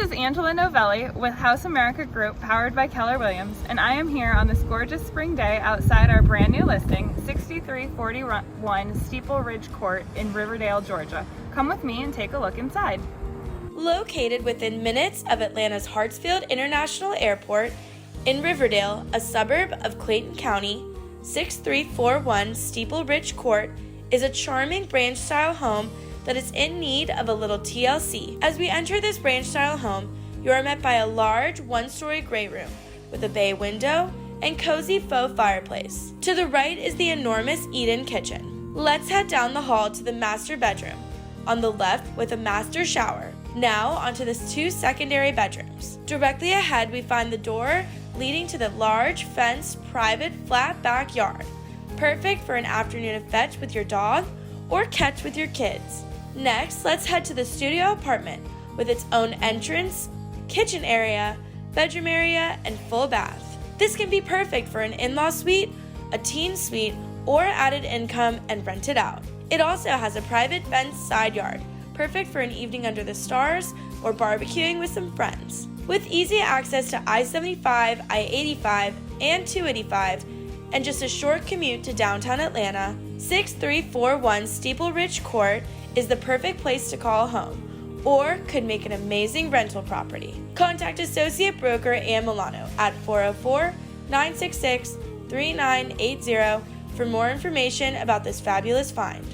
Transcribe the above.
is Angela Novelli with House America Group, powered by Keller Williams, and I am here on this gorgeous spring day outside our brand new listing, 6341 Steepleridge Court in Riverdale, Georgia. Come with me and take a look inside. Located within minutes of Atlanta's Hartsfield International Airport, in Riverdale, a suburb of Clayton County, 6341 Steepleridge Court is a charming ranch-style home that is in need of a little TLC. As we enter this ranch-style home, you are met by a large one-story gray room with a bay window and cozy faux fireplace. To the right is the enormous eat-in kitchen. Let's head down the hall to the master bedroom, on the left with a master shower. Now onto the two secondary bedrooms. Directly ahead we find the door leading to the large fenced private flat backyard, perfect for an afternoon of fetch with your dog or catch with your kids. Next, let's head to the studio apartment with its own entrance, kitchen area, bedroom area, and full bath. This can be perfect for an in-law suite, a teen suite, or added income and rent it out. It also has a private fenced side yard, perfect for an evening under the stars or barbecuing with some friends. With easy access to I-75, I-85, and 285, and just a short commute to downtown Atlanta, 6341 Steepleridge Court is the perfect place to call home, or could make an amazing rental property. Contact Associate Broker Ann Milano at 404-966-3980 for more information about this fabulous find.